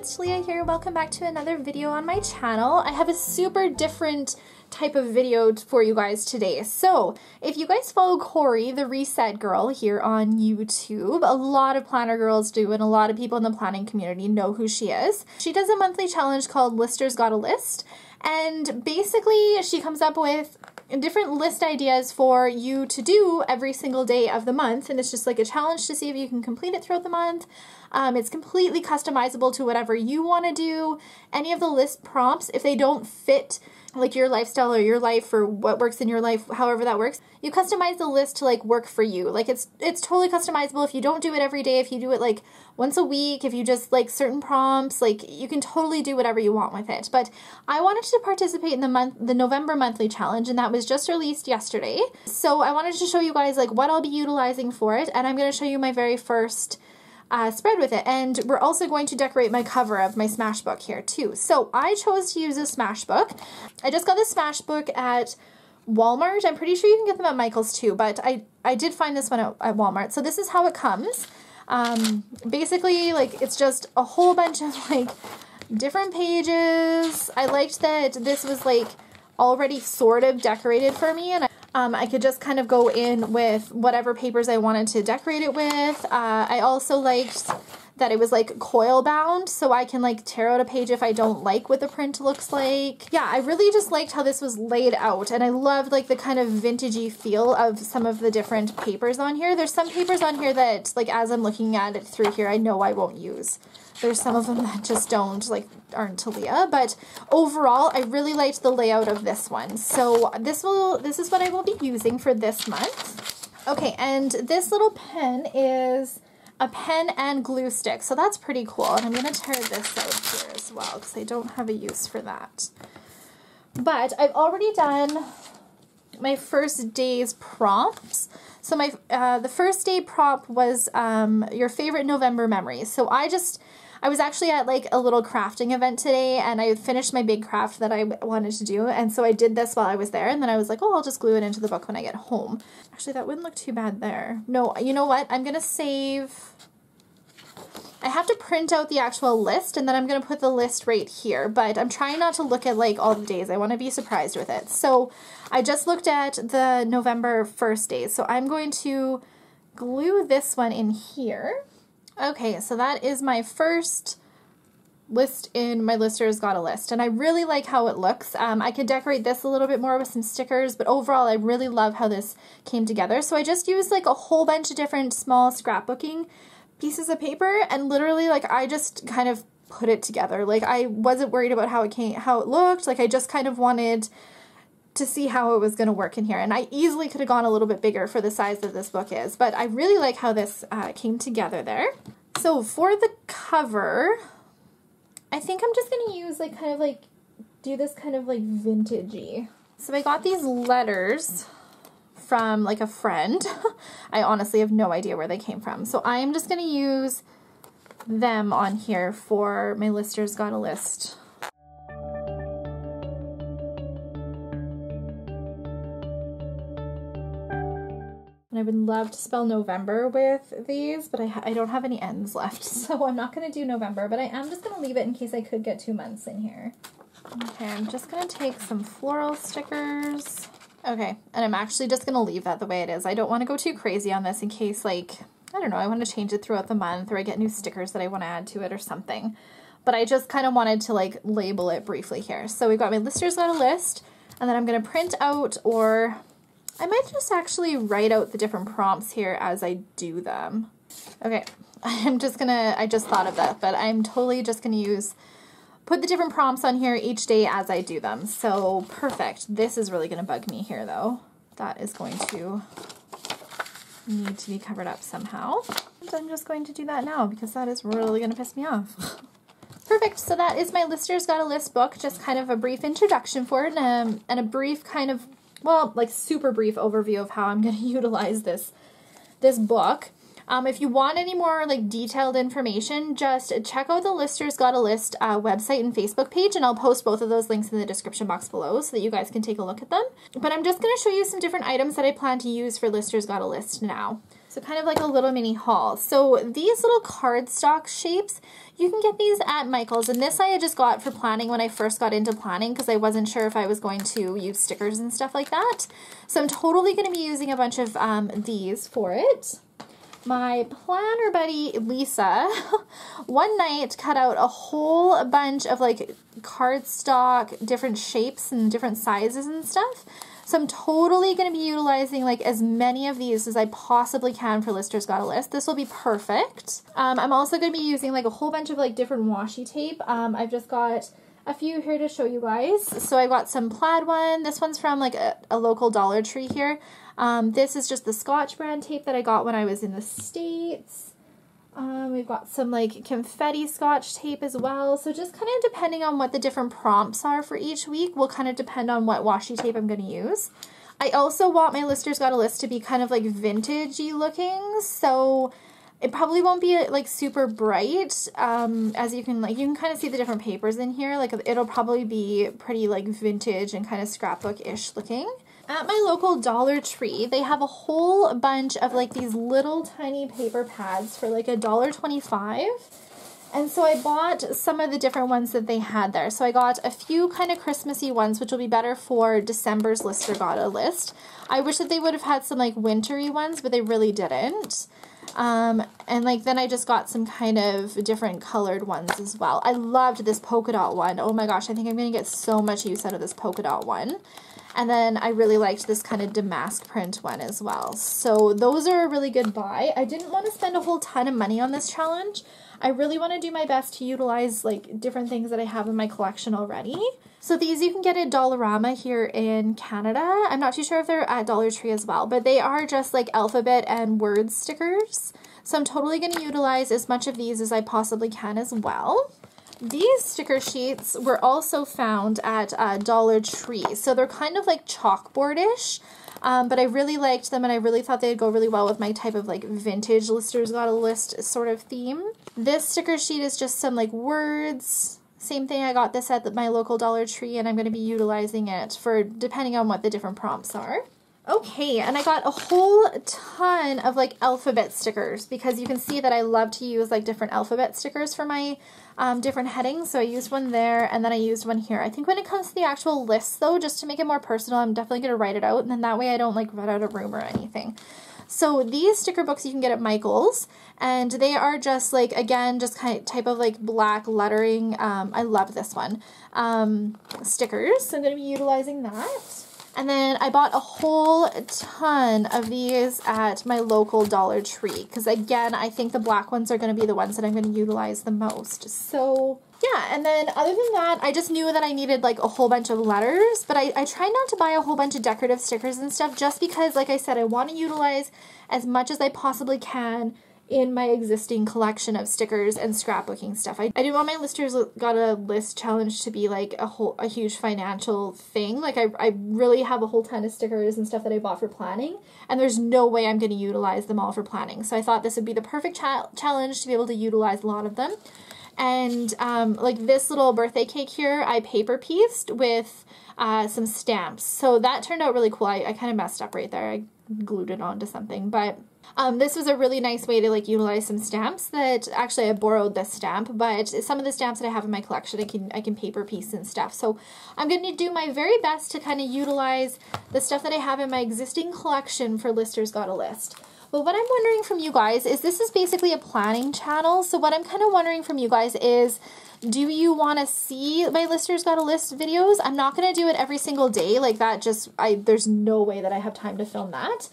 it's Talia here. Welcome back to another video on my channel. I have a super different type of video for you guys today. So if you guys follow Corey, the Reset Girl, here on YouTube, a lot of planner girls do, and a lot of people in the planning community know who she is. She does a monthly challenge called Listers Got a List, and basically she comes up with different list ideas for you to do every single day of the month, and it's just like a challenge to see if you can complete it throughout the month. It's completely customizable to whatever you want to do. Any of the list prompts, if they don't fit like your lifestyle or your life or what works in your life, however that works, you customize the list to like work for you. Like it's totally customizable. If you don't do it every day, if you do it like once a week, if you just like certain prompts, like you can totally do whatever you want with it. But I wanted to participate in the November monthly challenge, and that was just released yesterday. So I wanted to show you guys like what I'll be utilizing for it, and I'm going to show you my very first spread with it. And we're also going to decorate my cover of my Smashbook here too. So I chose to use a Smashbook. I just got the Smashbook at Walmart. I'm pretty sure you can get them at Michael's too, but I did find this one at Walmart. So this is how it comes. Basically, like, it's just a whole bunch of like different pages. I liked that this was like already sort of decorated for me, and I could just kind of go in with whatever papers I wanted to decorate it with. I also liked that it was like coil bound, so I can like tear out a page if I don't like what the print looks like. Yeah, I really just liked how this was laid out, and I loved like the kind of vintagey feel of some of the different papers on here. There's some papers on here that, like, as I'm looking at it through here, I know I won't use. There's some of them that just don't, like, aren't Talia, but overall, I really liked the layout of this one. So this is what I will be using for this month. Okay, and this little pen is a pen and glue stick, so that's pretty cool. And I'm going to tear this out here as well, because I don't have a use for that. But I've already done my first day's prompts. So my the first day prompt was your favorite November memories. So I was actually at like a little crafting event today, and I finished my big craft that I wanted to do, and so I did this while I was there, and then I was like, oh, I'll just glue it into the book when I get home. Actually, that wouldn't look too bad there. No, you know what? I'm gonna save. I have to print out the actual list, and then I'm gonna put the list right here, but I'm trying not to look at like all the days. I want to be surprised with it. So I just looked at the November 1st days, so I'm going to glue this one in here. Okay, so that is my first list in my Listers Got a List, and I really like how it looks. I could decorate this a little bit more with some stickers, but overall I really love how this came together. So I just used like a whole bunch of different small scrapbooking pieces of paper, and literally like I just kind of put it together. Like I wasn't worried about how it looked. Like I just kind of wanted to see how it was going to work in here, and I easily could have gone a little bit bigger for the size that this book is, but I really like how this came together there. So for the cover, I think I'm just going to use like kind of like do this kind of like vintagey. So I got these letters from like a friend. I honestly have no idea where they came from, so I am just going to use them on here for my Listers Got a List. And I would love to spell November with these, but I don't have any N's left, so I'm not going to do November, but I am just going to leave it in case I could get 2 months in here. Okay, I'm just going to take some floral stickers. Okay, and I'm actually just going to leave that the way it is. I don't want to go too crazy on this in case, like, I don't know, I want to change it throughout the month, or I get new stickers that I want to add to it or something. But I just kind of wanted to, like, label it briefly here. So we've got my Listers Got a List, and then I'm going to print out, or I might just actually write out the different prompts here as I do them. Okay, I just thought of that, but I'm totally just gonna put the different prompts on here each day as I do them. So perfect. This is really gonna bug me here though. That is going to need to be covered up somehow. And I'm just going to do that now because that is really gonna piss me off. Perfect, so that is my Listers Got a List book, just kind of a brief introduction for it, and a brief kind of, well, like super brief overview of how I'm going to utilize this book. If you want any more like detailed information, just check out the Listers Got a List website and Facebook page, and I'll post both of those links in the description box below so that you guys can take a look at them. But I'm just going to show you some different items that I plan to use for Listers Got a List now. So kind of like a little mini haul. So these little cardstock shapes, you can get these at Michael's, and this I had just got for planning when I first got into planning because I wasn't sure if I was going to use stickers and stuff like that. So I'm totally going to be using a bunch of these for it. My planner buddy Lisa one night cut out a whole bunch of like cardstock, different shapes and different sizes and stuff. So I'm totally going to be utilizing like as many of these as I possibly can for Lister's Got a List. This will be perfect. I'm also going to be using like a whole bunch of like different washi tape. I've just got a few here to show you guys. So I got some plaid one. This one's from like a local Dollar Tree here. This is just the Scotch brand tape that I got when I was in the States. We've got some like confetti Scotch tape as well. So just kind of depending on what the different prompts are for each week will kind of depend on what washi tape I'm going to use. I also want my Lister's Got a List to be kind of like vintagey looking. So it probably won't be like super bright. As you can kind of see the different papers in here. Like it'll probably be pretty like vintage and kind of scrapbook-ish looking. At my local Dollar Tree, they have a whole bunch of like these little tiny paper pads for like $1.25. And so I bought some of the different ones that they had there. So I got a few kind of Christmassy ones, which will be better for December's Lister Got a List. I wish that they would have had some like wintry ones, but they really didn't. And like then I just got some kind of different colored ones as well. I loved this polka dot one. Oh my gosh, I think I'm going to get so much use out of this polka dot one. And then I really liked this kind of damask print one as well. So those are a really good buy. I didn't want to spend a whole ton of money on this challenge. I really want to do my best to utilize like different things that I have in my collection already. So these you can get at Dollarama here in Canada. I'm not too sure if they're at Dollar Tree as well, but they are just like alphabet and word stickers. So I'm totally going to utilize as much of these as I possibly can as well. These sticker sheets were also found at Dollar Tree. So they're kind of like chalkboard-ish, but I really liked them and I really thought they'd go really well with my type of like vintage Lister's Got a List sort of theme. This sticker sheet is just some like words. Same thing, I got this at my local Dollar Tree and I'm going to be utilizing it for depending on what the different prompts are. Okay, and I got a whole ton of like alphabet stickers because you can see that I love to use like different alphabet stickers for my different headings. So I used one there and then I used one here. I think when it comes to the actual list though, just to make it more personal, I'm definitely going to write it out and then that way I don't like run out of room or anything. So these sticker books you can get at Michael's and they are just like, again, just kind of type of like black lettering. I love this one. Stickers, so I'm going to be utilizing that. And then I bought a whole ton of these at my local Dollar Tree because again, I think the black ones are going to be the ones that I'm going to utilize the most. So yeah, and then other than that, I just knew that I needed like a whole bunch of letters, but I tried not to buy a whole bunch of decorative stickers and stuff just because, like I said, I want to utilize as much as I possibly can in my existing collection of stickers and scrapbooking stuff. I didn't want my Lister's Got a List challenge to be like a huge financial thing. Like I really have a whole ton of stickers and stuff that I bought for planning and there's no way I'm going to utilize them all for planning. So I thought this would be the perfect challenge to be able to utilize a lot of them. And like this little birthday cake here, I paper pieced with some stamps. So that turned out really cool. I kind of messed up right there. I glued it onto something, but this was a really nice way to like utilize some stamps that actually I borrowed this stamp, but some of the stamps that I have in my collection I can paper piece and stuff. So I'm going to do my very best to kind of utilize the stuff that I have in my existing collection for Lister's Got a List. But what I'm wondering from you guys is this is basically a planning channel. So what I'm kind of wondering from you guys is, do you want to see my Lister's Got a List videos? I'm not going to do it every single day like that. There's no way that I have time to film that.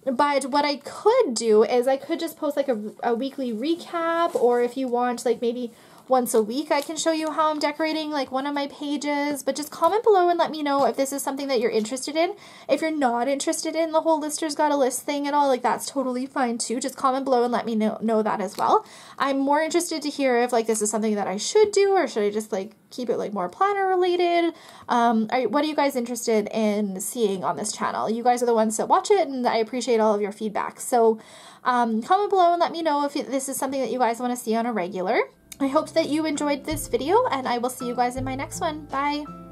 But what I could do is I could just post like a weekly recap, or if you want like maybe once a week I can show you how I'm decorating like one of my pages. But just comment below and let me know if this is something that you're interested in. If you're not interested in the whole Lister's Got a List thing at all, like that's totally fine too. Just comment below and let me know that as well. I'm more interested to hear if like this is something that I should do, or should I just like keep it like more planner related. What are you guys interested in seeing on this channel? You guys are the ones that watch it and I appreciate all of your feedback. So comment below and let me know if this is something that you guys want to see on a regular. I hope that you enjoyed this video and I will see you guys in my next one. Bye!